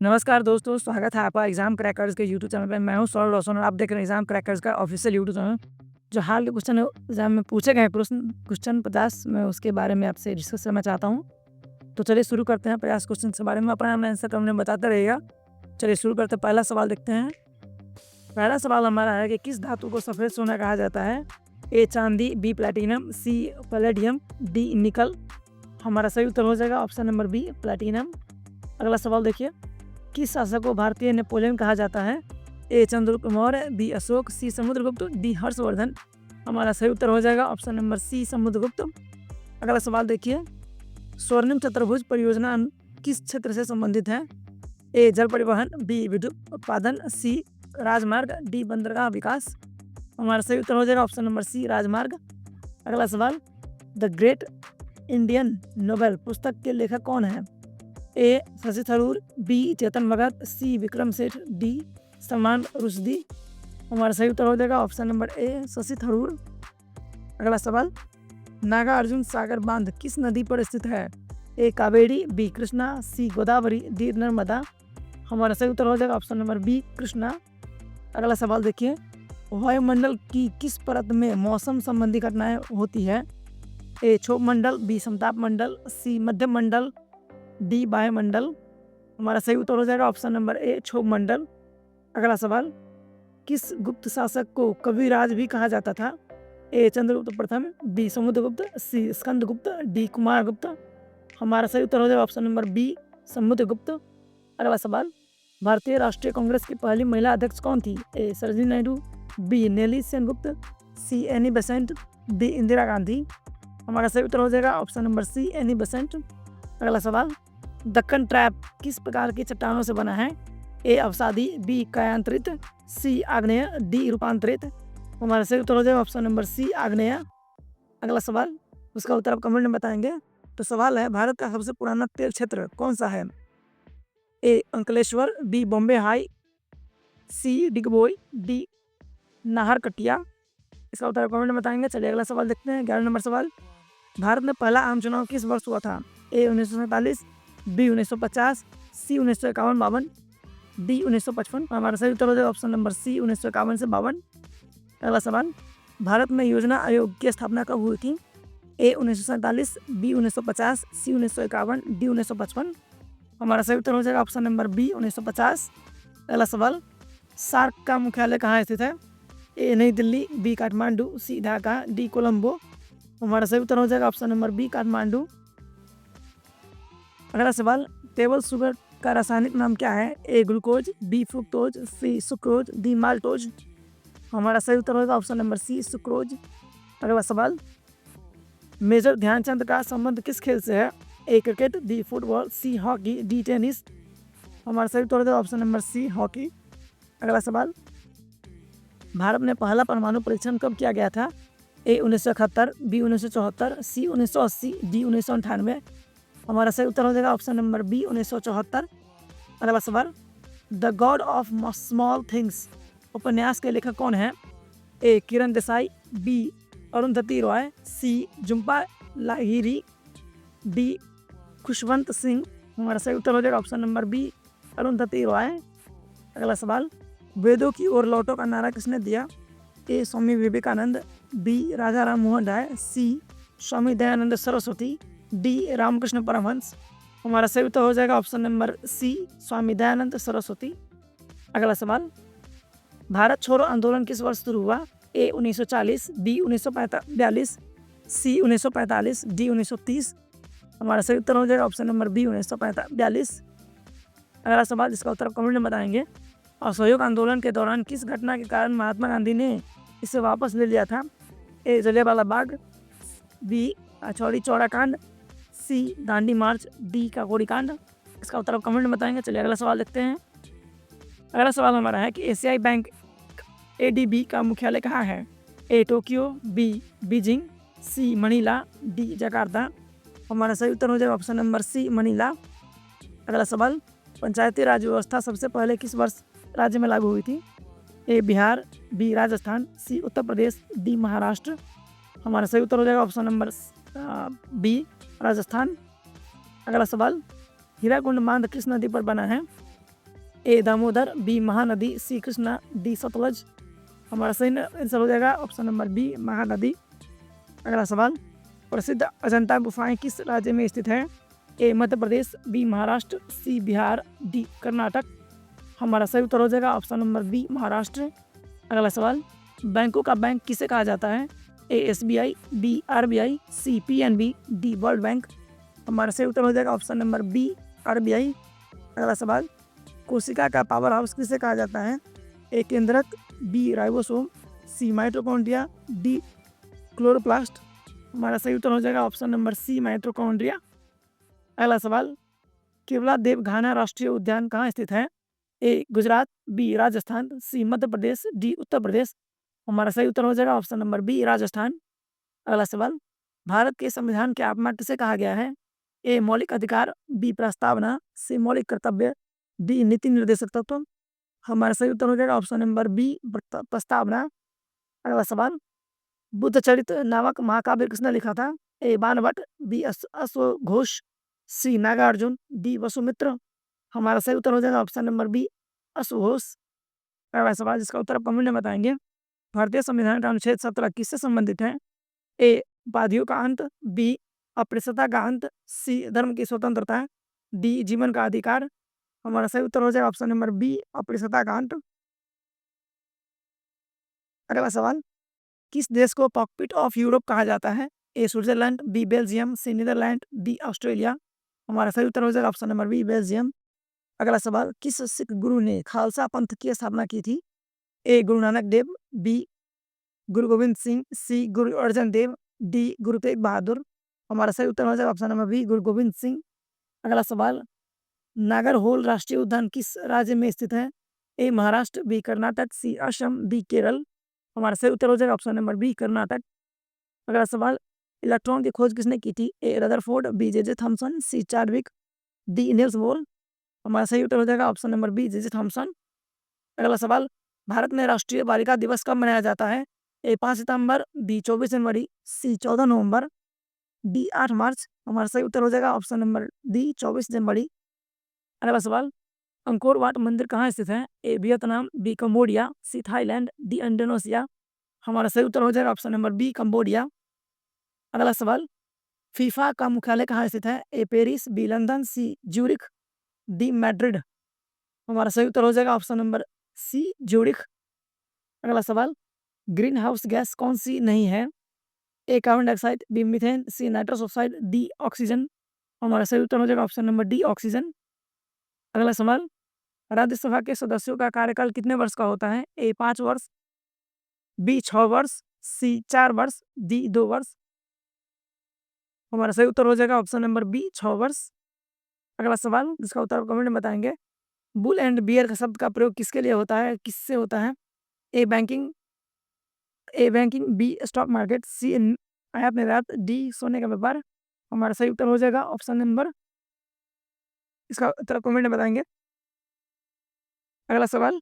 नमस्कार दोस्तों, स्वागत है आपका एग्जाम क्रैकर्स के यूट्यूब चैनल पे। मैं हूं सौरभ रोशन और आप देख रहे हैं एग्जाम क्रैकर्स का ऑफिशियल यूट्यूब चैनल। जो हाल के क्वेश्चन एग्जाम में पूछे गए प्रश्न क्वेश्चन 50 में उसके बारे में आपसे डिस्कस करना चाहता हूं। तो चलिए शुरू करते हैं 50 क्वेश्चन के बारे में। अपना आंसर कमेंट में बताते रहिएगा। चलिए शुरू करते हैं। पहला सवाल देखते हैं। पहला सवाल हमारा है कि किस धातु को सफ़ेद सोना कहा जाता है? ए चांदी, बी प्लेटिनम, सी पैलेडियम, डी निकल। हमारा सही उत्तर हो जाएगा ऑप्शन नंबर बी प्लेटिनम। अगला सवाल देखिए। किस शासक को भारतीय नेपोलियन कहा जाता है? ए चंद्रगुप्त मौर्य, बी अशोक, सी समुद्रगुप्त, डी हर्षवर्धन। हमारा सही उत्तर हो जाएगा ऑप्शन नंबर सी समुद्रगुप्त। अगला सवाल देखिए। स्वर्णिम चतुर्भुज परियोजना किस क्षेत्र से संबंधित है? ए जल परिवहन, बी विद्युत उत्पादन, सी राजमार्ग, डी बंदरगाह विकास। हमारा सही उत्तर हो जाएगा ऑप्शन नंबर सी राजमार्ग। अगला सवाल। द ग्रेट इंडियन नोवेल पुस्तक के लेखक कौन है? ए शशि थरूर, बी चेतन भगत, सी विक्रम सेठ, डी सलमान रुश्दी। हमारा सही उत्तर हो जाएगा option number A Shashi Tharoor. अगला सवाल। नागार्जुन सागर बांध किस नदी पर स्थित है? ए कावेरी, बी कृष्णा, सी गोदावरी, डी नर्मदा। हमारा सही उत्तर हो जाएगा ऑप्शन नंबर बी कृष्णा। अगला सवाल देखिए। वायुमंडल की किस परत में मौसम संबंधी घटनाएं होती है? ए क्षोभ मंडल, बी समताप मंडल, सी मध्यम मंडल, डी वायुमंडल। हमारा सही उत्तर हो जाएगा ऑप्शन नंबर ए क्षोभ मंडल। अगला सवाल। किस गुप्त शासक को कविराज भी कहा जाता था? ए चंद्रगुप्त प्रथम, बी समुद्रगुप्त, सी स्कंदगुप्त, डी कुमारगुप्त। हमारा सही उत्तर हो जाएगा ऑप्शन नंबर बी समुद्रगुप्त। अगला सवाल। भारतीय राष्ट्रीय कांग्रेस की पहली महिला अध्यक्ष कौन थी? A Sarojini Naidu, B Nellie Sengupta, C Annie Besant, D Indira Gandhi. हमारा सही उत्तर हो जाएगा option number C Annie Besant. अगला सवाल। दक्कन ट्रैप किस प्रकार की चट्टानों से बना है? ए अवसादी, बी कायांतरित, सी आग्नेय, डी रूपांतरित। हमारा सही उत्तर हो जाएगा ऑप्शन नंबर सी आग्नेय। अगला सवाल। उसका उत्तर आप कमेंट में बताएंगे। तो सवाल है, भारत का सबसे पुराना तेल क्षेत्र कौन सा है? ए अंकलेश्वर, बी बॉम्बे हाई, सी डिगबोई, डी नाहरकटिया। इसका उत्तर कमेंट में बताएंगे। चलिए अगला सवाल देखते हैं। 11 नंबर सवाल। भारत में पहला आम चुनाव किस वर्ष हुआ था? ए 1947, बी 1950, सी 1951-52, डी 1955। हमारा सही उत्तर हो जाएगा ऑप्शन नंबर सी 1951 से 52। अगला सवाल। भारत में योजना आयोग की स्थापना कब हुई थी? ए 1947, बी 1950, सी 1951, डी 1955। हमारा सही उत्तर हो जाएगा ऑप्शन नंबर बी 1950। अगला सवाल। सार्क का मुख्यालय कहाँ स्थित है? ए नई दिल्ली, बी काठमांडू, सी ढाका, डी कोलंबो। हमारा सही उत्तर हो जाएगा ऑप्शन नंबर बी काठमांडू। अगला सवाल। टेबल शुगर का रासायनिक नाम क्या है? ए ग्लूकोज, बी फ्रुक्टोज, सी सुक्रोज, डी माल्टोज। हमारा सही उत्तर होगा ऑप्शन नंबर सी सुक्रोज। अगला सवाल। मेजर ध्यानचंद का संबंध किस खेल से है? A cricket, B football, C hockey, D tennis. हमारा सही उत्तर होगा ऑप्शन नंबर सी हॉकी। अगला सवाल। भारत में पहला परमाणु परीक्षण कब किया गया था? ए 1971, बी 1974, सी 1980, डी 1998। हमारा सही उत्तर हो जाएगा ऑप्शन नंबर बी 1974। अगला सवाल। The God of Small Things उपन्यास के लेखक कौन है? A Kiran Desai, B Arundhati Roy, C Jhumpa Lahiri, D Khushwant Singh. हमारा सही उत्तर हो जाएगा option number B Arundhati Roy. अगला सवाल। वेदों की ओर लौटो का नारा किसने दिया? ए स्वामी विवेकानंद, बी राजा राम मोहन राय, सी स्वामी दयानंद सरस्वती, डी रामकृष्ण परमहंस। हमारा सही उत्तर हो जाएगा ऑप्शन नंबर सी स्वामी दयानंद सरस्वती। अगला सवाल। भारत छोड़ो आंदोलन किस वर्ष शुरू हुआ? ए 1940, बी 1942, सी 1945, डी 1930। हमारा सही उत्तर हो जाएगा ऑप्शन नंबर बी 1942। अगला सवाल जिसका उत्तर कमेंट में बताएंगे। असहयोग आंदोलन के दौरान किस घटना के कारण महात्मा गांधी ने इसे वापस ले लिया था? ए जलियांवाला बाग, बी चौरी चौरा कांड, सी दांडी मार्च, डी काकोरी कांड। इसका उत्तर आप कमेंट में बताएंगे। चलिए अगला सवाल देखते हैं। अगला सवाल हमारा है कि एशियाई बैंक एडीबी का मुख्यालय कहाँ है? ए टोक्यो, बी बीजिंग, सी मनीला, डी जकार्ता। हमारा सही उत्तर हो जाएगा ऑप्शन नंबर सी मनीला। अगला सवाल। पंचायती राज व्यवस्था सबसे पहले किस वर्ष राज्य में लागू हुई थी? ए बिहार, बी राजस्थान, सी उत्तर प्रदेश, डी महाराष्ट्र। हमारा सही उत्तर हो जाएगा ऑप्शन नंबर बी राजस्थान। अगला सवाल। हीराकुंड बांध किस नदी पर बना है? ए दामोदर, बी महानदी, सी कृष्णा, डी सतलज। हमारा सही आंसर हो जाएगा ऑप्शन नंबर बी महानदी। अगला सवाल, प्रसिद्ध अजंता गुफाएं किस राज्य में स्थित हैं? ए मध्य प्रदेश, बी महाराष्ट्र, सी बिहार, डी कर्नाटक। हमारा सही उत्तर हो जाएगा ऑप्शन नंबर बी महाराष्ट्र। अगला सवाल, बैंकों का बैंक किसे कहा जाता है? ए एसबीआई, बी आरबीआई, सी पीएनबी, डी वर्ल्ड बैंक। हमारा सही उत्तर हो जाएगा ऑप्शन नंबर बी आरबीआई। अगला सवाल, कोशिका का पावर हाउस किसे कहा जाता है? ए केंद्रक, बी राइबोसोम, सी माइटोकॉन्ड्रिया, डी क्लोरोप्लास्ट। हमारा सही उत्तर हो जाएगा ऑप्शन नंबर सी माइटोकॉन्ड्रिया। अगला सवाल, केवला देव घाना राष्ट्रीय उद्यान कहाँ स्थित है? ए गुजरात, बी राजस्थान, सी मध्य प्रदेश, डी उत्तर प्रदेश। हमारा सही उत्तर हो जाएगा ऑप्शन नंबर बी राजस्थान। अगला सवाल, भारत के संविधान के आत्मा किसे कहा गया है? ए मौलिक अधिकार, बी प्रस्तावना, सी मौलिक कर्तव्य, डी नीति निर्देशक तत्व। हमारा सही उत्तर हो जाएगा ऑप्शन नंबर बी प्रस्तावना। अगला सवाल, बुद्ध चरित नामक महाकाव्य किसने लिखा था? ए बाणभट्ट, बी अश्वघोष, सी नागार्जुन, डी वसुमित्र। हमारा सही उत्तर हो जाएगा ऑप्शन नंबर बी अश्वघोष। अगला सवाल, जिसका उत्तर आप कमेंट में बताएंगे। भारतीय संविधान का अनुच्छेद 17 किससे संबंधित है? ए उपाधियों का अंत, बी अप्रियता का अंत, सी धर्म की स्वतंत्रता, डी जीवन का अधिकार। हमारा सही उत्तर हो जाएगा ऑप्शन नंबर बी अप्रियता का अंत। अगला सवाल, किस देश को कॉकपिट ऑफ यूरोप कहा जाता है? ए स्विट्जरलैंड, बी बेल्जियम, सी नीदरलैंड, डी ऑस्ट्रेलिया। हमारा सही उत्तर हो जाएगा ऑप्शन नंबर बी बेल्जियम। अगला सवाल, किस सिख गुरु ने खालसा पंथ की स्थापना की थी? ए गुरु नानक देव, बी गुरु गोविंद सिंह, सी गुरु अर्जन देव, डी गुरु तेग बहादुर। हमारा सही उत्तर हो जाएगा ऑप्शन नंबर बी गुरु गोविंद सिंह। अगला सवाल, नागरहोल राष्ट्रीय उद्यान किस राज्य में स्थित है? ए महाराष्ट्र, बी कर्नाटक, सी असम, डी केरल। हमारा सही उत्तर हो जाएगा ऑप्शन नंबर बी कर्नाटक। अगला सवाल, इलेक्ट्रॉन की खोज किसने की थी? A Rutherford, B J Thomson, C Chadwick, D Niels Bohr. हमारा सही उत्तर हो जाएगा option number B J Thomson. अगला सवाल, भारत में राष्ट्रीय बालिका दिवस कब मनाया जाता है? ए 5 सितंबर, बी 24 जनवरी, सी 14 नवंबर, डी 8 मार्च। हमारा सही उत्तर हो जाएगा ऑप्शन नंबर डी 24 जनवरी। अगला सवाल, अंकोर वाट मंदिर कहाँ स्थित है? A Vietnam, B Cambodia, C Thailand, D Indonesia. हमारा सही उत्तर हो जाएगा ऑप्शन नंबर बी कंबोडिया। अगला सवाल, फीफा का मुख्यालय कहाँ स्थित है? ए पेरिस, बी लंदन, सी ज्यूरिख, डी मैड्रिड। हमारा सही उत्तर हो जाएगा ऑप्शन नंबर सी ज्यूरिख। अगला सवाल, ग्रीन हाउस गैस कौन सी नहीं है? ए carbon dioxide, B methane, C nitrous oxide, D oxygen. हमारा सही उत्तर हो जाएगा ऑप्शन नंबर डी ऑक्सीजन। अगला सवाल, राज्यसभा के सदस्यों का कार्यकाल कितने वर्ष का होता है? ए 5 वर्ष, बी 6 वर्ष, सी 4 वर्ष, डी 2 वर्ष। हमारा सही उत्तर हो जाएगा ऑप्शन नंबर बी 6 वर्ष। अगला सवाल, जिसका उत्तर कमेंट में बताएंगे। बुल एंड बियर का शब्द का प्रयोग किसके लिए होता है, किससे होता है? ए बैंकिंग, बी स्टॉक मार्केट, सी आयात निर्यात, डी सोने का व्यापार। हमारा सही उत्तर हो जाएगा ऑप्शन नंबर, इसका उत्तर कमेंट में बताएंगे। अगला सवाल,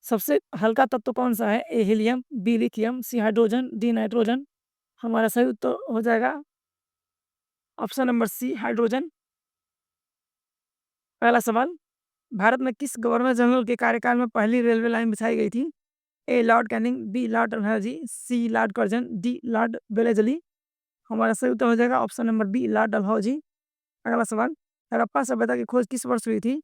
सबसे हल्का तत्व कौन सा है? ए helium, B lithium, C hydrogen, D nitrogen. हमारा सही उत्तर हो जाएगा ऑप्शन नंबर सी हाइड्रोजन। अगला सवाल, भारत में किस गवर्नर जनरल के कार्यकाल में पहली रेलवे लाइन बिछाई गई थी? A Lord Canning, B Lord Dalhousie, C Lord Curzon, D Lord Wellesley. हमारा सही उत्तर हो जाएगा option number B Lord Dalhousie. अगला सवाल, हड़प्पा सभ्यता की खोज किस वर्ष हुई थी?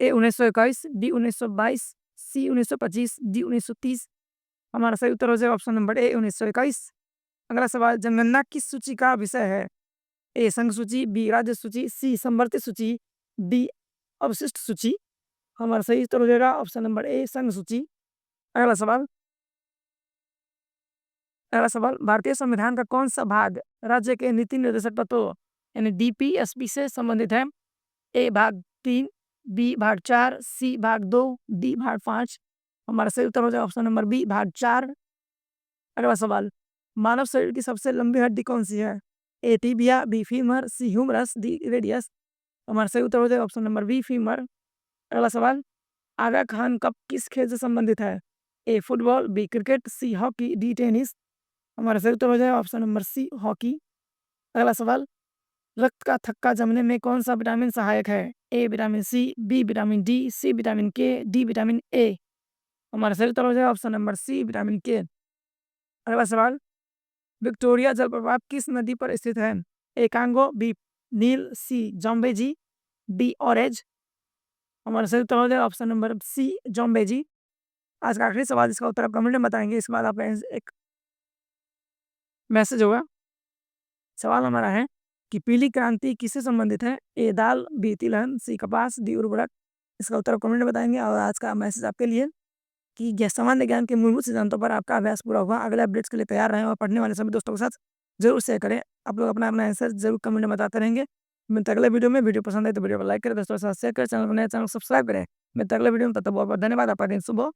ए 1921, बी 1922, सी 1925, डी 1930। हमारा सही उत्तर हो जाएगा ऑप्शन नंबर ए 1921। अगला सवाल, जनगणना किस सूची का विषय है? ए संघ सूची, बी राज्य सूची, सी संवर्ती सूची, डी अवशिष्ट सूची। हमारा सही उत्तर हो जाएगा ऑप्शन नंबर ए संघ सूची। अगला सवाल, भारतीय संविधान का कौन सा भाग राज्य के नीति निर्देशक तत्वों यानी डीपीएसपी से संबंधित है? ए भाग 3, बी भाग 4, सी भाग 2, डी भाग 5। हमारा सही उत्तर हो जाएगा ऑप्शन नंबर बी भाग 4। अगला सवाल, मानव शरीर की सबसे लंबी हड्डी कौन सी है? ए टिबिया, बी फीमर, सी ह्यूमरस, डी रेडियस। हमारा सही उत्तर हो जाएगा ऑप्शन नंबर बी फीमर। अगला सवाल, आगा खान कप किस खेल से संबंधित है? A football, B cricket, C hockey, D tennis. हमारा सही उत्तर हो जाएगा ऑप्शन नंबर सी हॉकी। अगला सवाल, रक्त का थक्का जमने में कौन सा विटामिन सहायक है? A vitamin C, B vitamin D, C vitamin K, D vitamin A. हमारा सही उत्तर हो जाएगा ऑप्शन नंबर सी विटामिन के। अगला सवाल, विक्टोरिया जलप्रपात किस नदी पर स्थित है? ए कांगो, बी नील, सी जॉम्बेजी, डी ऑरेंज। हमारा सही उत्तर हो जाएगा ऑप्शन नंबर सी जॉम्बेजी। आज का आखिरी सवाल, इसका उत्तर आप कमेंट में बताएंगे, इसके बाद आप एक मैसेज होगा। सवाल हमारा है कि पीली क्रांति किससे संबंधित है? ए दाल, बी तिलहन, सी कपास, डी उर्वरक। इसका उत्तर आप कमेंट में बताएंगे। और आज का मैसेज आपके लिए कि सामान्य ज्ञान के मूलभूत सिद्धांतों पर आपका अभ्यास पूरा हुआ। अगले अपडेट्स के लिए तैयार रहें और पढ़ने वाले सभी दोस्तों के साथ जरूर शेयर करें। आप लोग अपना अपना आंसर जरूर कमेंट में बताते रहेंगे। मिलते अगले वीडियो में। वीडियो पसंद आए तो वीडियो को लाइक करें, दोस्तों के साथ शेयर करें, चैनल को नए चैनल को सब्सक्राइब करें। मिलते अगले वीडियो में, तब तक बहुत बहुत धन्यवाद। आपका दिन शुभ हो।